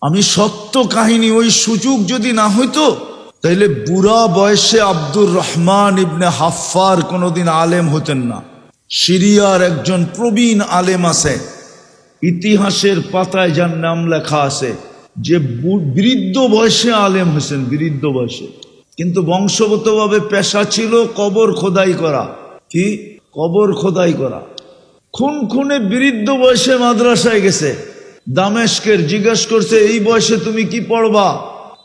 আমি সত্য কাহিনী, ওই সুযোগ যদি না হইতো তাইলে বুড়া বয়সে আব্দুর রহমান ইবনে হাফফার কোনোদিন আলেম হতেন না। সিরিয়ার একজন প্রবীণ আলেম আছে, ইতিহাসের পাতায় যার নাম লেখা আছে যে বৃদ্ধ বয়সে আলেম হয়েছেন, বৃদ্ধ বয়সে। কিন্তু বংশগতভাবে পেশা ছিল কবর খোদাই করা। কি? কবর খোদাই করা। খুনে বৃদ্ধ বয়সে মাদ্রাসায় গেছে দামেস্কের। জিজ্ঞাসা করছে, এই বয়সে তুমি কি পড়বা?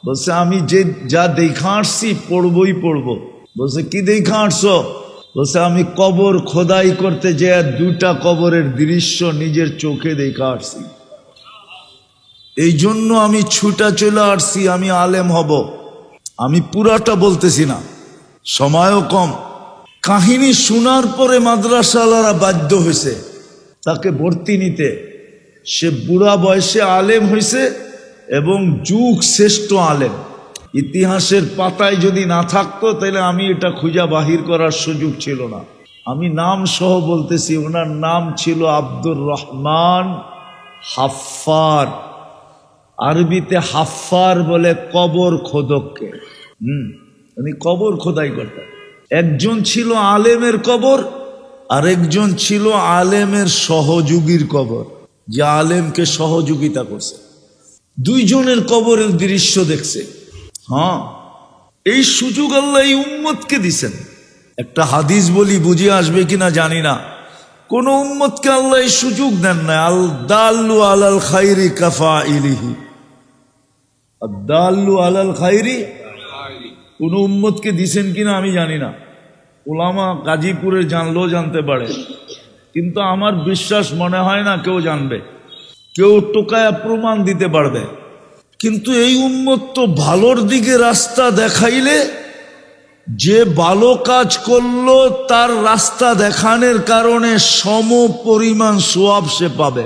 বলছে, আমি যে যা দেখা আসছি পড়বই পড়বো। বলছে, কি দেখা আসছো? বলছে, আমি কবর খোদাই করতে যে 2টা কবরের দৃশ্য নিজের চোখে দেখা আসছি, এই জন্য আমি ছুটা চলে আসছি, আমি আলেম হব। আমি পুরাটা বলতেছি না, সময়ও কম। কাহিনী শোনার পরে মাদ্রাসাওয়ালারা বাধ্য হয়েছে তাকে ভর্তি নিতে। সে বুড়া বয়সে আলেম হয়েছে এবং যুগ শ্রেষ্ঠ আলেম। ইতিহাসের পাতায় যদি না থাকতো তাহলে আমি এটা খুঁজা বাহির করার সুযোগ ছিল না। আমি নাম সহ বলতেছি, ওনার নাম ছিল আব্দুর রহমান হাফফার। আরবিতে হাফফার বলে কবর খোদককে। উনি কবর খোদাই করতেন। একজন ছিল আলেমের কবর, আর একজন ছিল আলেমের সহযোগীর কবর, যে আলেমকে সহযোগিতা করছে। 2 জনের কবরের দৃশ্য দেখছে। হ্যাঁ, এই সুযোগ আল্লাহ এই উম্মতকে দিছেন। একটা হাদিস বলি, বুঝে আসবে কিনা জানি না। কোন উম্মতকে আল্লাহ এই সুযোগ দেন না। আল দাল্লু আলাল খাইরি কাফাইলিহি, আদ-দাল্লু আলাল খাইরি। কোন উম্মতকে দিছেন কিনা আমি জানি না। উলামা গাজীপুরের জানলেও জানতে পারে, কিন্তু আমার বিশ্বাস মনে হয় না কেউ জানবে। কেউ টোকায়া প্রমাণ দিতে পারবে। কিন্তু এই উম্মত তো ভালোর দিকে রাস্তা দেখাইলে যে ভালো কাজ করলো তার রাস্তা দেখানোর কারণে সম পরিমাণ সওয়াব সে পাবে।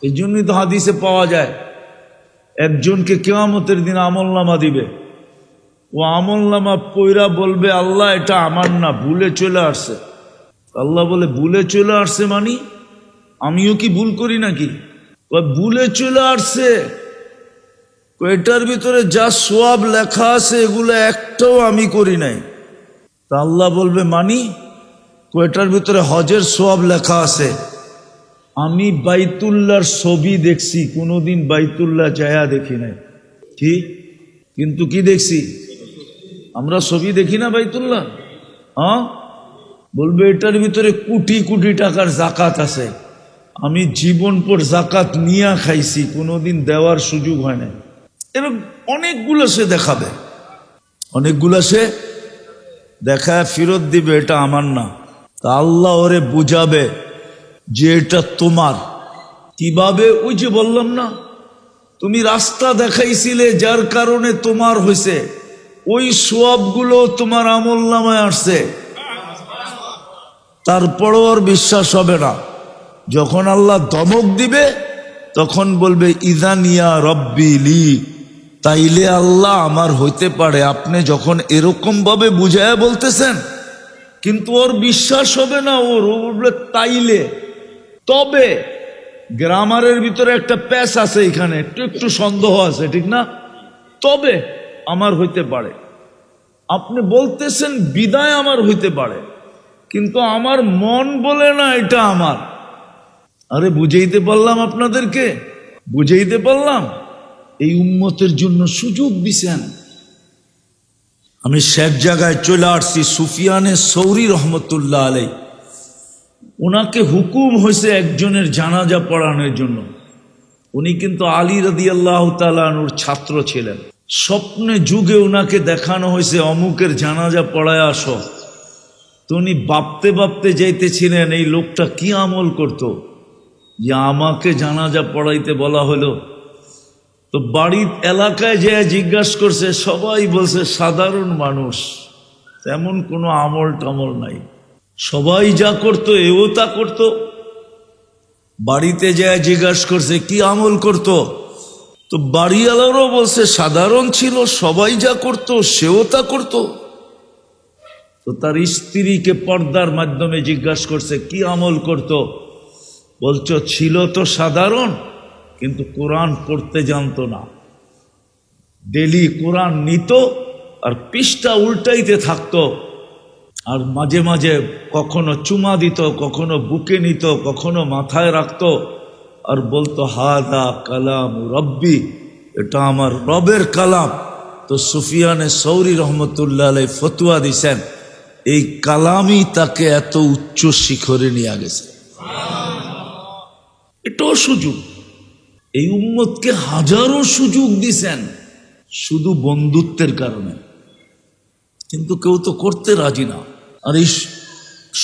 এই জন্যই তো হাদিসে পাওয়া যায়, একজনকে কিয়ামতের দিন আমলনামা দিবে। ও আমলনামা পয়রা বলবে, আল্লাহ এটা আমার না, ভুলে চলে আসছে। আল্লাহ বলে, ভুলে চলে আসছে মানে আমিও কি ভুল করি নাকি? ভুলে চলে আসছে, এটার ভিতরে যা সওয়াব লেখা আছে এগুলো একটাও আমি করি নাই। তা আল্লাহ বলবে, মানি? এটার ভিতরে হজের সওয়াব লেখা আছে। আমি বাইতুল্লাহর ছবি দেখছি, কোনোদিন বাইতুল্লাহ যায়া দেখি নাই। কি? কিন্তু কি দেখছি? আমরা ছবি দেখি না বাইতুল্লাহ। হ্যাঁ, বলবে এটার ভিতরে কোটি কোটি টাকার জাকাত আছে। আমি জীবন পর জাকাত নিয়া খাইছি, কোনোদিন দেওয়ার সুযোগ হয় না। এরকম অনেকগুলো সে দেখাবে, অনেকগুলো সে দেখায় ফেরত দিবে, এটা আমার না। তা আল্লাহ ওরে বুঝাবে যে এটা তোমার। কিভাবে? ওই যে বললাম না, তুমি রাস্তা দেখাইছিলে যার কারণে তোমার হয়েছে, ওই সওয়াবগুলো তোমার আমলনামায় আসছে। তারপরও আর বিশ্বাস হবে না। যখন আল্লাহ ধমক দিবে তখন বলবে, ইদানিয়া রব্বি লি, তাইলে আল্লাহ আমার হইতে পারে। আপনি যখন এরকম ভাবে বুঝায় বলতেছেন, কিন্তু ওর বিশ্বাস হবে না। ওর বলবে তাইলে, তবে। গ্রামারের ভিতরে একটা প্যাচ আছে, এখানে একটু সন্দেহ আছে, ঠিক না? তবে আমার হইতে পারে। আপনি বলতেছেন বিদায় আমার হইতে পারে, কিন্তু আমার মন বলে না এটা আমার। আরে বুঝাইতে পারলাম আপনাদেরকে? বুঝাইতে পারলাম? এই উম্মতের জন্য সুযোগ দিছেন। আমি শেখ জায়গায় চলে আসছি, সুফিয়ানে সৌরি রহমতুল্লাহ আলাই, ওনাকে হুকুম হয়েছে একজনের জানাজা পড়ানোর জন্য। উনি কিন্তু আলী রাদিয়াল্লাহু তাআলা আনহুর ছাত্র ছিলেন। স্বপ্নে যুগে ওনাকে দেখানো হয়েছে অমুকের জানাজা পড়ায় আসো। তো উনি ভাবতে ভাবতে যাইতেছিলেন এই লোকটা কি আমল করত যে আমাকে জানাজা পড়াইতে বলা হলো। তো বাড়ির এলাকায় যে জিজ্ঞাসা করছে, সবাই বলছে সাধারণ মানুষ, তেমন কোনো আমল টামল নাই। সবাই যা করতো এও তা করতো। বাড়িতে যে জিজ্ঞাসা করছে কি আমল করত, তো বাড়িওয়ালারও বলছে সাধারণ ছিল, সবাই যা করতো সেও তা করতো। তো তার স্ত্রীকে পর্দার মাধ্যমে জিজ্ঞাসা করছে কি আমল করত, বলছো ছিল তো সাধারণ, কিন্তু কোরআন পড়তে জানতো না। ডেলি কোরআন নিত আর পৃষ্ঠা উল্টাইতে থাকতো, আর মাঝে মাঝে কখনো চুমা দিত, কখনো বুকে নিত, কখনো মাথায় রাখতো, আর বলতো হাদা কালাম রব্বি, এটা আমার রবের কালাম। তো সুফিয়ানে সৌরি রহমতুল্লাহ আলাই ফতুয়া দিছেন, এই কালামই তাকে এত উচ্চ শিখরে নিয়ে গেছে। এটাও সুযোগ, এই উম্মতকে হাজারো সুযোগ দিছেন শুধু বন্ধুত্বের কারণে, কিন্তু কেউ তো করতে রাজি না। আর এই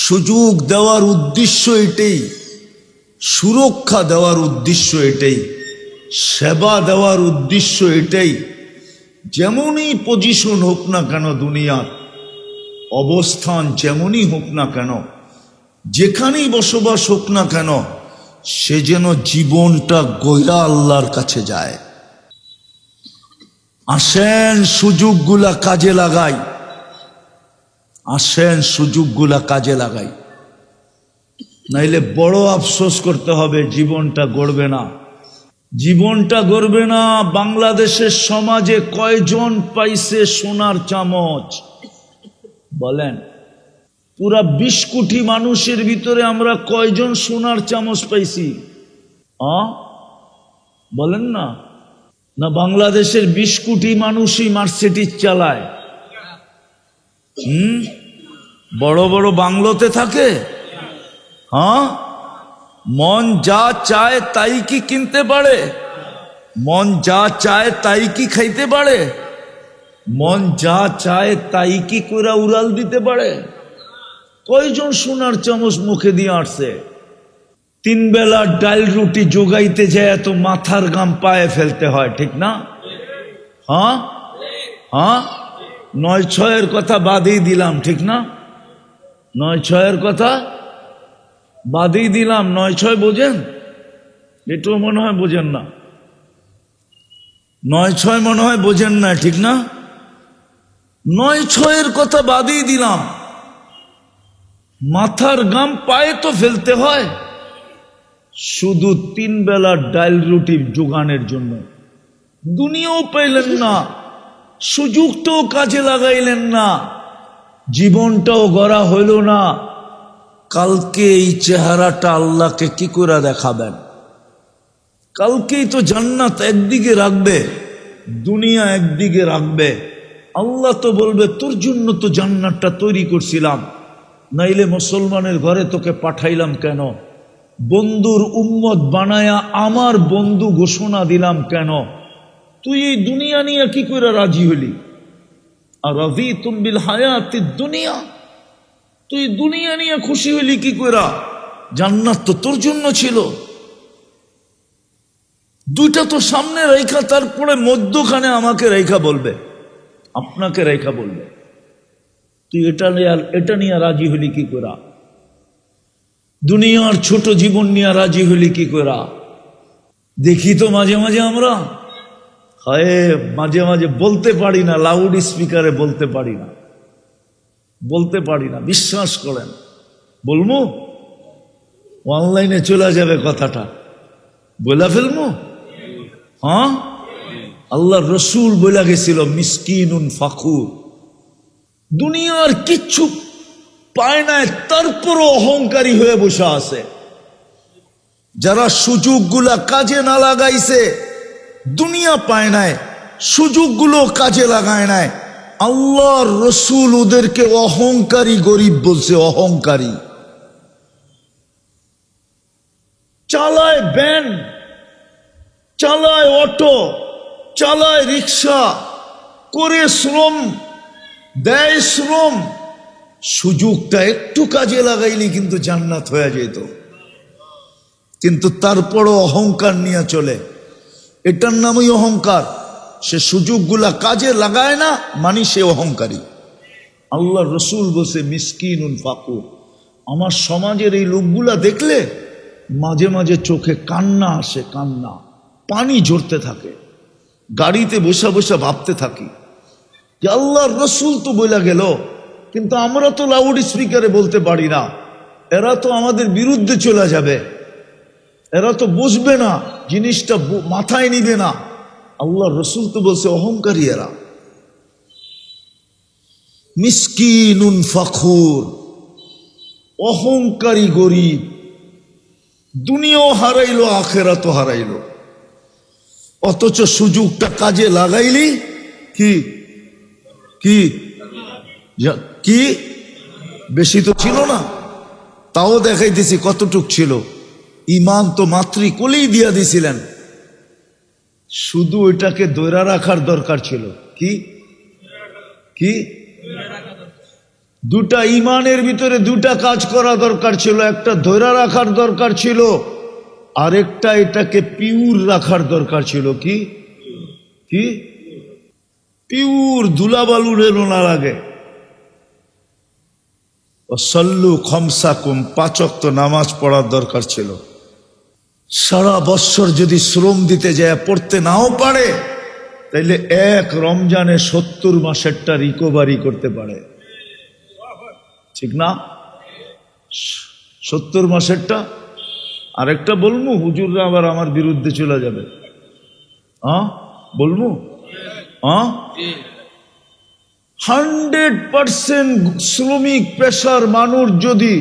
সুযোগ দেওয়ার উদ্দেশ্য এটাই, সুরক্ষা দেওয়ার উদ্দেশ্য এটাই, সেবা দেওয়ার উদ্দেশ্য এটাই। যেমনই পজিশন হোক না কেন, দুনিয়ার অবস্থান যেমনই হোক না কেন, যেখানেই বসবাস হোক না কেন, সে যেন জীবনটা গইরা আল্লাহর কাছে যায়। আসেন সুযোগগুলা কাজে লাগাই, আসেন সুযোগগুলা কাজে লাগাই, নাইলে বড় আফসোস করতে হবে, জীবনটা গড়বে না, জীবনটা গড়বে না। বাংলাদেশের সমাজে কয়জন পাইছে সোনার চামচ বলেন? পুরা 20 কোটি মানুষের ভিতরে আমরা কয়জন সোনার চামচ পাইছি? বলেন না। না বাংলাদেশের 20 কোটি মানুষই মার্সিডিজ চালায়, বড় বড় বাংলোতে থাকে। মন যা চায় তাই কি কিনতে পারে? মন যা চায় তাই কি খাইতে পারে? মন যা চায় তাই কি কইরা উড়াল দিতে পারে? কয়জন সোনার চামচ মুখে দিয়ে আসছে? 3 বেলা ডাল রুটি জোগাইতে যায় এত মাথার গাম পায়ে ফেলতে হয়, ঠিক না? 9-6 কথা বাদই দিলাম, ঠিক না? 9-6 কথা বাদই দিলাম। 9-6 বোঝেন? এটাও মনে হয় বোঝেন না। 9-6 মনে হয় বোঝেন না, ঠিক না? 9-6 কথা বাদই দিলাম। মাথার গাম পায়ে তো ফেলতে হয় শুধু 3 বেলা ডাল রুটি জোগানের জন্য। দুনিয়াও পাইলেন না, সুযোগটাও কাজে লাগাইলেন না, জীবনটাও গড়া হইল না। কালকে এই চেহারাটা আল্লাহকে কি করে দেখাবেন? কালকেই তো জান্নাত একদিকে রাখবে, দুনিয়া একদিকে রাখবে। আল্লাহ তো বলবে তোর জন্য তো জান্নাতটা তৈরি করছিলাম, নাইলে মুসলমানের ঘরে তোকে পাঠাইলাম কেন? বন্ধুর উম্মত বানায়া আমার বন্ধু ঘোষণা দিলাম কেন? তুই এই দুনিয়া নিয়ে কি করে রাজি হলি? আর রাযীতুম বিল হায়াতিদ দুনিয়া, তুই দুনিয়া নিয়ে খুশি হলি কি করে? জান্নাত তো তোর জন্য ছিল। দুইটা তো সামনে রেখা, তারপরে মধ্যখানে আমাকে রেখা বলবে, আপনাকে রেখা বলবে, তুই এটা নিয়ে রাজি হলি কি করে? দুনিয়ার ছোট জীবন নিয়ে রাজি হলি কি করে? দেখি তো মাঝে মাঝে আমরা মাঝে মাঝে বলতে পারি না, লাউড স্পিকারে বলতে পারি না, বলতে পারি না। বিশ্বাস করেন, বলবো অনলাইনে চলে যাবে কথাটা, বলে ফেলবো। আল্লাহ রসুল বলে গেছিল মিসকিনুন ফাকুর, দুনিয়ার কিচ্ছু পায় না, তারপরও অহংকারী হয়ে বসে আছে। যারা সুযোগগুলা কাজে না লাগাইছে, দুনিয়া পায় নাই, সুযোগগুলো কাজে লাগায় নাই, আল্লাহর রসুল ওদেরকে অহংকারী গরিব বলছে। অহংকারী। চালায় ভ্যান, চালায় অটো, চালায় রিক্সা, করে শ্রম দেয়, শ্রম। সুযোগটা একটু কাজে লাগাইলি কিন্তু জান্নাত হয়ে যেত, কিন্তু তারপরও অহংকার নিয়ে চলে। এটার নামই অহংকার। সে সুযোগগুলা কাজে লাগায় না, মানে সে অহংকারী। আল্লাহ রসুল বলছে মিসকিনুন ফাকুর। আমার সমাজের এই লোকগুলা দেখলে মাঝে মাঝে চোখে কান্না আসে, কান্না, পানি ঝরতে থাকে। গাড়িতে বসে বসে ভাবতে থাকি যে আল্লাহর রসুল তো বলে গেল, কিন্তু আমরা তো লাউড স্পিকারে বলতে পারি না, এরা তো আমাদের বিরুদ্ধে চলে যাবে। এরা তো বুঝবে না, জিনিসটা মাথায় নিবে না। আল্লাহ রসুল তো বলছে অহংকারী এরা। মিসকিনুন ফখুর, অহংকারী গরিব, দুনিয়াও হারাইলো আখেরাতও হারাইলো। অথচ সুযোগটা কাজে লাগাইলি কি কি কি বেশি তো ছিল না, তাও দেখাইতেছি কতটুক ছিল। ইমান তো মাতৃকোলেই দিয়া দিছিলেন, শুধু ওইটাকে ধরে রাখার দরকার ছিল। কি কি দুটা ইমানের ভিতরে দুটা কাজ করা দরকার ছিল, একটা ধরে রাখার দরকার ছিল, আরেকটা এটাকে পিওর রাখার দরকার ছিল। কি কি পিওর, ধুলাবালু রেলো না লাগে। সল্লু খমসাকুম, 5 ওয়াক্ত নামাজ পড়ার দরকার ছিল। সারা বৎসর যদি শ্রম দিতে যায় পড়তে নাও পারে, তাইলে এক রমজানে 70 মাসেরটা রিকভারি করতে পারে, ঠিক না? 70 মাসেরটা। আরেকটা বলবো, হুজুররা আবার আমার বিরুদ্ধে চলে যাবে। বলবো 100% শ্রমিক পেশার মানুষ যদি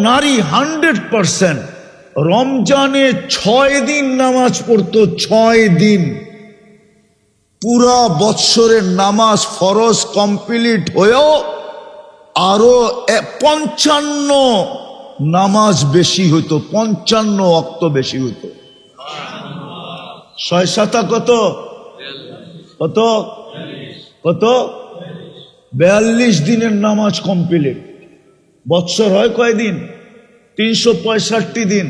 নারী 100% রমজানে 6 দিন নামাজ পড়তো, 6 দিন, পুরা বৎসরের নামাজ ফরজ কমপ্লিট হয়েও আরো 55 নামাজ বেশি হইতো, 55 ওয়াক্ত বেশি হইতো। 6 কত কত কত 42 দিনের নামাজ কমপ্লিট। বৎসর হয় কয়দিন? 365 দিন।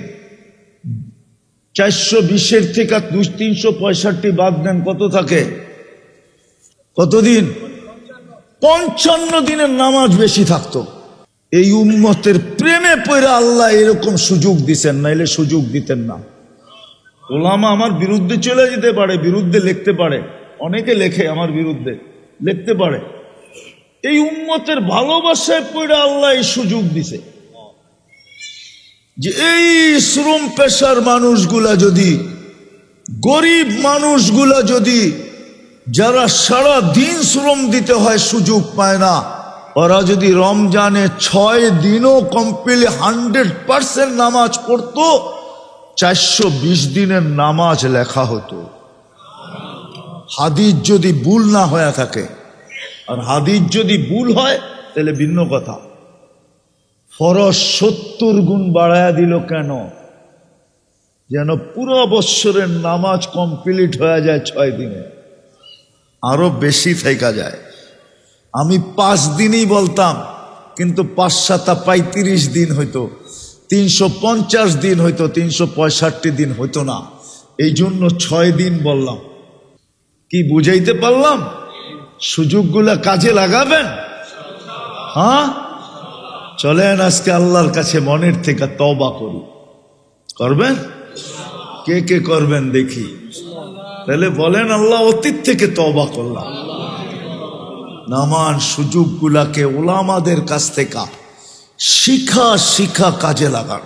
420-এর থেকে 365 বাদ দেন, কত থাকে? কতদিন? 55 দিনের নামাজ বেশি থাকতো। এই উম্মতের প্রেমে পড়ে আল্লাহ এরকম সুযোগ দিচ্ছেন, নাইলে সুযোগ দিতেন না। ওলামা আমার বিরুদ্ধে চলে যেতে পারে, বিরুদ্ধে লিখতে পারে, অনেকে লেখে আমার বিরুদ্ধে, লিখতে পারে। এই উম্মতের ভালোবাসায় পড়ে আল্লাহ এই সুযোগ দিছে যে এই শ্রম পেশার মানুষগুলা যদি, গরিব মানুষগুলা যদি, যারা সারা দিন শ্রম দিতে হয় সুযোগ পায় না, ওরা যদি রমজানে 6 দিনও কমপ্লিট 100% নামাজ পড়তো, 420 দিনের নামাজ লেখা হতো। হাদিস যদি ভুল না হয়ে থাকে, আর হাদিস যদি ভুল হয় তাহলে ভিন্ন কথা। ফরজ 70 গুণ বাড়ায়া দিল কেন? যেন পুরো বৎসরের নামাজ কমপ্লিট হয়ে যায় 6 দিনে, আরো বেশি থেকে যায়। আমি 5 দিনই বলতাম, কিন্তু 5-7 35 দিন হইতো, 350 দিন হইতো, 365 দিন হইতো না। এই জন্য 6 দিন বললাম। কি বুঝাইতে পারলাম? সুযোগগুলা কাজে লাগাবেন। চলেন আজকে আল্লাহর কাছে মনের থেকে তওবা করি। করবেন? কে কে করবেন দেখি? তাহলে বলেন, আল্লাহ অতীত থেকে তওবা করলাম। নামান সুযোগগুলাকে ওলামাদের কাছ থেকে শিখা কাজে লাগান।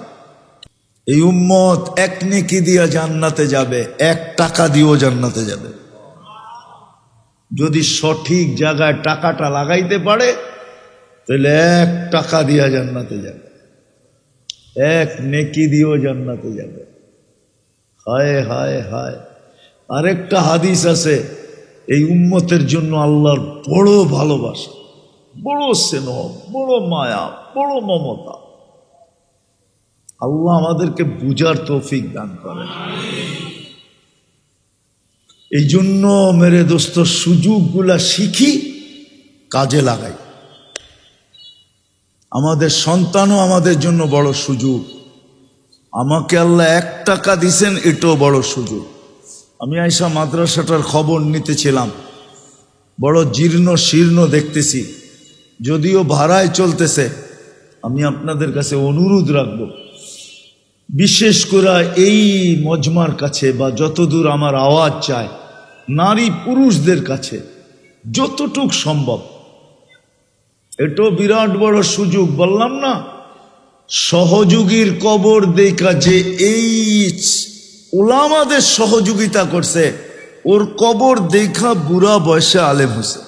এই উম্মত 1 নেকি দিয়া জান্নাতে যাবে, 1 টাকা দিয়েও জান্নাতে যাবে। যদি সঠিক জায়গায় টাকাটা লাগাইতে পারে, তাহলে 1 টাকা দিয়া জান্নাতে যাবে, 1 নেকি দিয়েও জান্নাতে যাবে। হায় হায় হায়। আরেকটা হাদিস আছে, এই উম্মতের জন্য আল্লাহর বড় ভালোবাসা, বড় স্নেহ, বড় মায়া, বড় মমতা। আল্লাহ আমাদেরকে বুঝার তৌফিক দান করেন। এই জন্য মেরে দোস্ত, সুযোগগুলা শিখি, কাজে লাগাই। আমাদের সন্তানও আমাদের জন্য বড় সুযোগ। আমাকে আল্লাহ 1 টাকা দিছেন, এটাও বড় সুযোগ। আমি আইসা মাদ্রাসাটার খবর নিতেছিলাম, বড় জীর্ণ শীর্ণ দেখতেছি, যদিও ভাড়ায় চলতেছে। আমি আপনাদের কাছে অনুরোধ রাখব, বিশেষ করে এই মজমার কাছে বা যতদূর আমার আওয়াজ চায়, নারী পুরুষদের কাছে যতটুক সম্ভব, এটাও বিরাট বড় সুযোগ। বললাম না, সহযোগীর কবর দেখা যে এই উলামাদের সহযোগিতা করছে, ওর কবর দেখা বুড়া বয়সে আলেম হয়েছে।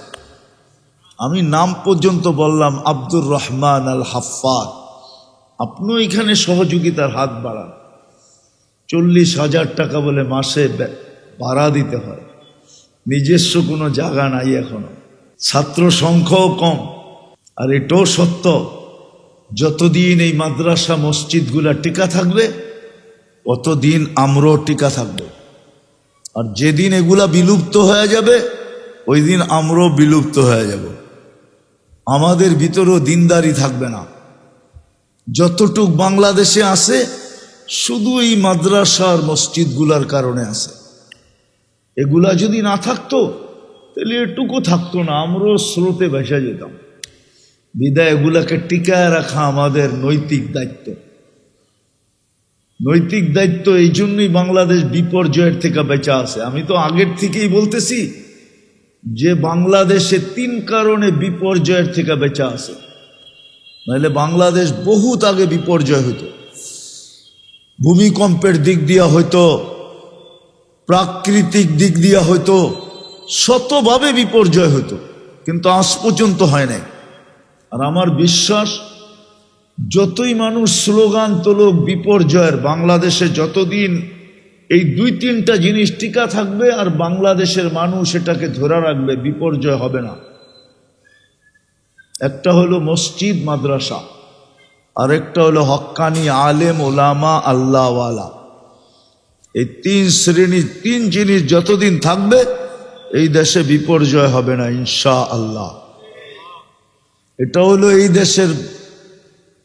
আমি নাম পর্যন্ত বললাম, আব্দুর রহমান আল হাফফার। আপনিও এখানে সহযোগিতার হাত বাড়ান। 40,000 টাকা বলে মাসে ভাড়া দিতে হয়, নিজস্ব কোনো জায়গা নাই এখনো, ছাত্র সংখ্যাও কম। আর এটাও সত্য, যতদিন এই মাদ্রাসা মসজিদগুলা টিকা থাকবে অতদিন আমরাও টিকা থাকবো। আর যেদিন এগুলা বিলুপ্ত হয়ে যাবে ওই দিন আমরাও বিলুপ্ত হয়ে যাব। আমাদের ভিতরেও দিনদারি থাকবে না। যতটুক বাংলাদেশে আছে শুধু এই মাদ্রাসার মসজিদগুলার কারণে আছে। এগুলা যদি না থাকতো তাহলে এটুকু থাকতো না, আমরাও স্রোতে ভেসে যেতাম। বিদায় এগুলাকে টিকায় রাখা আমাদের নৈতিক দায়িত্ব। নৈতিক দায়িত্ব, এই জন্যই বাংলাদেশ বিপর্যয়ের থেকে বেঁচে আছে। আমি তো আগের থেকেই বলতেছি যে বাংলাদেশে 3 কারণে বিপর্যয়ের থেকে বেঁচে আছে, নাহলে বাংলাদেশ বহুত আগে বিপর্যয় হতো। ভূমিকম্পের দিক দিয়া হইতো, প্রাকৃতিক দিক দিয়া হইতো, শতভাবে বিপর্যয় হতো, কিন্তু আজ পর্যন্ত হয় নাই। আর আমার বিশ্বাস, যতই মানুষ স্লোগান তোলক বিপর্যয়ের, বাংলাদেশে যতদিন এই 2-3টা জিনিস টিকা থাকবে আর বাংলাদেশের মানুষ এটাকে ধরে রাখবে, বিপর্যয় হবে না। একটা হলো মসজিদ মাদ্রাসা, আর একটা হলো হক্কানি আলেম ওলামা আল্লাহওয়ালা। এই 3 শ্রেণী, 3 জিনিস যতদিন থাকবে এই দেশে বিপর্যয় হবে না ইনশাআল্লাহ। এটা হলো এই দেশের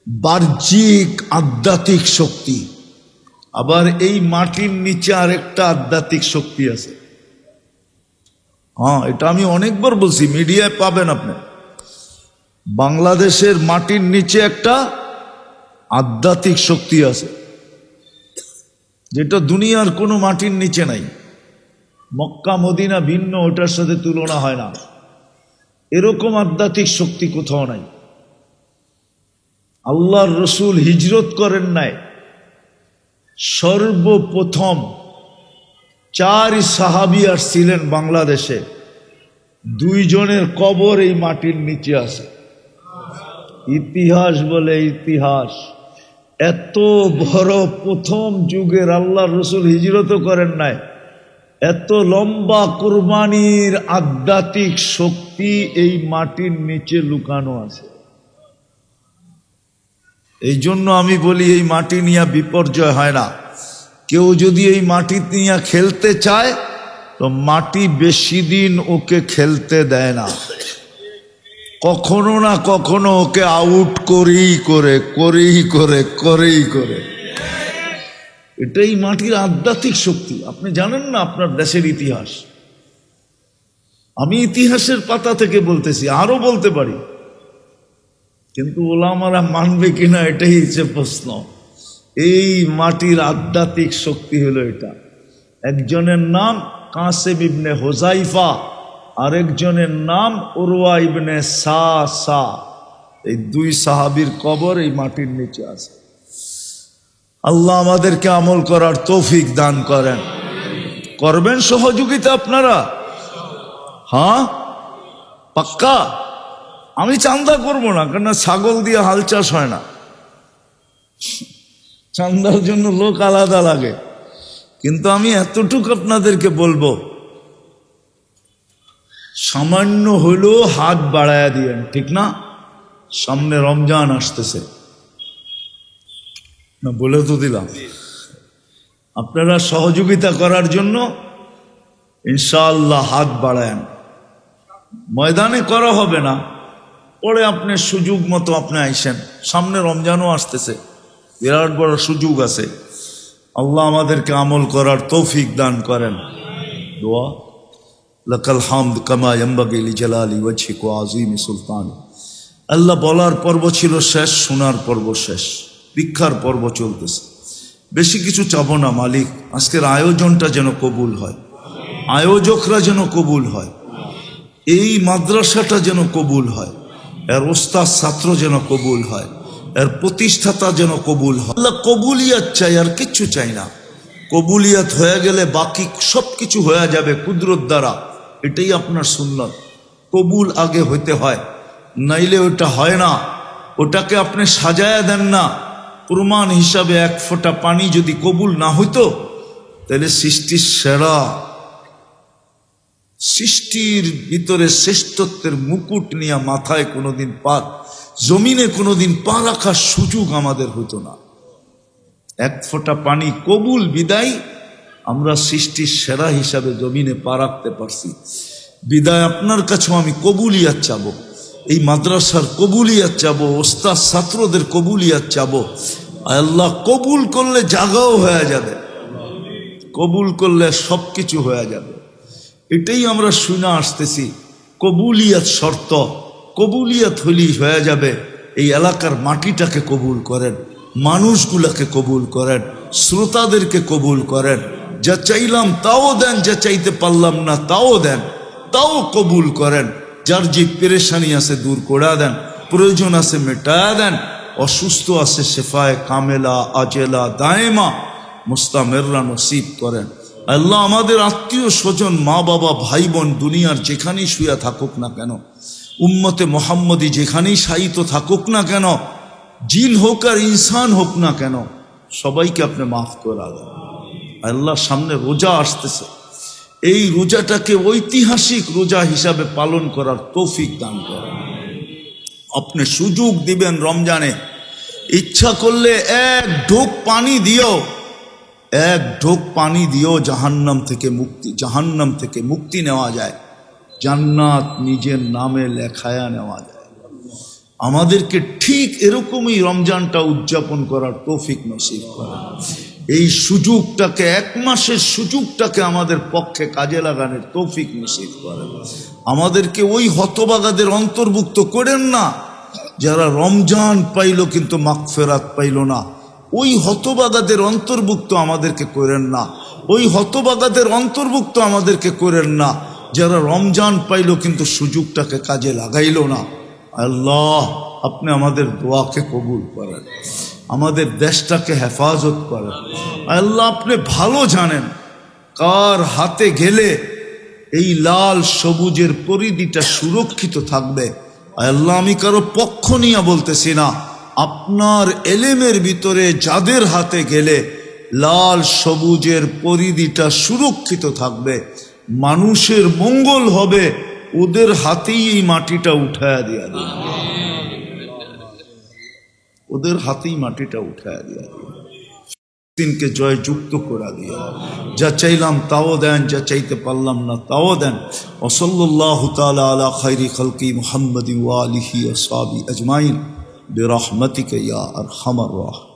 বাহ্যিক আধ্যাত্মিক শক্তি। আবার এই মাটির নিচে আরেকটা আধ্যাত্মিক শক্তি আছে। হ্যাঁ, এটা আমি অনেকবার বলছি, মিডিয়ায় পাবেন আপনি। বাংলাদেশের মাটির নিচে একটা আধ্যাত্মিক শক্তি আছে, যেটা দুনিয়ার কোনো মাটির নিচে নাই। মক্কা মদিনা ভিন্ন, ওটার সাথে তুলনা হয় না। এরকম আধ্যাত্মিক শক্তি কোথাও নাই। আল্লাহর রসুল হিজরত করেন নাই, সর্বপ্রথম 4 সাহাবী আসছিলেন বাংলাদেশে, 2 জনের কবর এই মাটির নিচে আছে। ইতিহাস বলে ইতিহাস, এত বড় প্রথম যুগের আল্লাহর রসুল হিজরত করেন নাই, এত লম্বা কুরবানির আধ্যাত্মিক শক্তি এই মাটির নিচে লুকানো আছে। এই জন্য আমি বলি, এই মাটি নিয়ে বিপর্যয় হয় না। কেউ যদি এই মাটি নিয়ে খেলতে চায় তো মাটি বেশি দিন ওকে খেলতে দেয় না, কখনো না কখনো ওকে আউট করেই করে। এটাই মাটির আধ্যাত্মিক শক্তি। আপনি জানেন না আপনার দেশের ইতিহাস? আমি ইতিহাসের পাতা থেকে বলতেছি, আরো বলতে পারি, কিন্তু ওলামারা মানবে কিনা এটাই হচ্ছে প্রশ্ন। এই মাটির আধ্যাত্মিক শক্তি হলো এটা। একজনের নাম কাসেম ইবনে হুযাইফা, আরেকজনের নাম উরওয়া ইবনে সা। এই 2 সাহাবীর কবর এই মাটির নিচে আছে। আল্লাহ আমাদেরকে আমল করার তৌফিক দান করেন। করবেন সহযোগিতা আপনারা? হ্যাঁ, পাক্কা? আমি চান্দা করব না, কেন ছাগল দিয়ে হাল চাষ হয় না, চান্দার জন্য লোক আলাদা লাগে। কিন্তু আমি এতটুকু আপনাদেরকে বলবো, সামান্য হলেও হাত বাড়ায়া দিয়েন, ঠিক না? সামনে রমজান আসতেছে না, বলে তো দিলাম। আপনারা সহযোগিতা করার জন্য ইনশাআল্লাহ হাত বাড়ায়েন। ময়দানে করা হবে না, পরে আপনি সুযোগ মতো আপনি আইসেন। সামনে রমজানও আসতেছে, বিরাট বড় সুযোগ আছে। আল্লাহ আমাদেরকে আমল করার তৌফিক দান করেন। দোয়া, লাকাল হামদ কামা ইয়ানবাগি লিজালালি ওয়াজহিকা ওয়া আযীমি সুলতানি। আল্লাহ বলার পর্ব ছিল শেষ, শোনার পর্ব শেষ, ভিক্ষার পর্ব চলতেছে। বেশি কিছু চাবো না মালিক, আজকের আয়োজনটা যেন কবুল হয়, আয়োজকরা যেন কবুল হয়, এই মাদ্রাসাটা যেন কবুল হয়, এর ওস্তাদ ছাত্র যেন কবুল হয়, এর প্রতিষ্ঠাতা যেন কবুল হয়। আল্লাহ কবুলিয়াত চাই, আর কিচ্ছু চাই না। কবুলিয়াত হয়ে গেলে বাকি সব কিছু হয়ে যাবে কুদরত দ্বারা। এটাই আপনার সুন্নত। কবুল আগে হইতে হয়, নাইলে ওটা হয় না। ওটাকে আপনি সাজায়া দেন না। প্রমাণ হিসাবে এক ফোঁটা পানি যদি কবুল না হইতো, তাহলে সৃষ্টির সেরা, সৃষ্টির ভিতরে শ্রেষ্ঠত্বের মুকুট নিয়ে মাথায় কোনোদিন জমিনে কোনোদিন পা রাখার সুযোগ আমাদের হতো না। এক ফোঁটা পানি কবুল বিদায় আমরা সৃষ্টির সেরা হিসাবে জমিনে পা রাখতে পারছি। বিদায় আপনার কাছেও আমি কবুলিয়াত চাবো, এই মাদ্রাসার কবুলিয়াত চাবো, ওস্তাদ ছাত্রদের কবুলিয়াত চাবো। আল্লাহ কবুল করলে জাগাও হয়ে যাবে, কবুল করলে সব কিছু হয়ে যাবে। এটাই আমরা শুনে আসতেছি। কবুলিয়াত শর্ত, কবুলিয়াত হলেই হয়ে যাবে। এই এলাকার মাটিটাকে কবুল করেন, মানুষগুলাকে কবুল করেন, শ্রোতাদেরকে কবুল করেন। যা চাইলাম তাও দেন, যা চাইতে পারলাম না তাও দেন, তাও কবুল করেন। যার যে পেরেশানি আছে দূর করে দেন, প্রয়োজন আছে মেটায়া দেন, অসুস্থ আছে শেফায়ে কামেলা আজেলা দায়েমা মুস্তামেররা নসিব করেন। আল্লাহ আমাদের আত্মীয় স্বজন, মা বাবা, ভাই বোন দুনিয়ার যেখানেই শুয়া থাকুক না কেন, উম্মতে মোহাম্মদী যেখানেই শায়িত থাকুক না কেন, জিন হোক আর ইনসান হোক না কেন, সবাইকে আপনি মাফ করে দেন। আল্লাহ সামনে রোজা আসতেছে, এই রোজাটাকে ঐতিহাসিক রোজা হিসাবে পালন করার তৌফিক দান করেন। আপনি সুযোগ দিবেন রমজানে, ইচ্ছা করলে এক ঢোক পানি দিও, এক ঢোক পানি দিও জাহান্নাম থেকে মুক্তি নেওয়া যায়, জান্নাত নিজের নামে লেখায়া নেওয়া যায়। আমাদেরকে ঠিক এরকমই রমজানটা উদযাপন করার তৌফিক নসিব করেন। এই সুযোগটাকে, এক মাসের সুযোগটাকে আমাদের পক্ষে কাজে লাগানোর তৌফিক নসিব করেন। আমাদেরকে ওই হতবাগাদের অন্তর্ভুক্ত করেন না যারা রমজান পাইল কিন্তু মাগফিরাত পাইল না। ওই হতবাগাদের অন্তর্ভুক্ত আমাদেরকে করেন না, ওই হতবাগাদের অন্তর্ভুক্ত আমাদেরকে করেন না যারা রমজান পাইল কিন্তু সুযোগটাকে কাজে লাগাইল না। আল্লাহ আপনি আমাদের দোয়াকে কবুল করেন, আমাদের দেশটাকে হেফাজত করেন। আল্লাহ আপনি ভালো জানেন কার হাতে গেলে এই লাল সবুজের পরিধিটা সুরক্ষিত থাকবে। আল্লাহ আমি কারো পক্ষ নিয়ে বলতেছি না, আপনার এলেমের ভিতরে যাদের হাতে গেলে লাল সবুজের পরিধিটা সুরক্ষিত থাকবে, মানুষের মঙ্গল হবে, ওদের হাতেই এই মাটিটা উঠায়া দিয়া দিন, ওদের হাতেই মাটিটা উঠায়া দিয়া দিন, দিনকে জয় যুক্ত করে দিয়া। যা চাইলাম তাও দেন, যা চাইতে পারলাম না তাও দেন। ওয়াসাল্লাল্লাহু তাআলা আলা খায়রি খালকি মুহাম্মাদি ওয়া আলিহি ওয়া সাহবিহি আজমাইন বিরহমাতিকা ইয়া আরহামার রাহিমিন।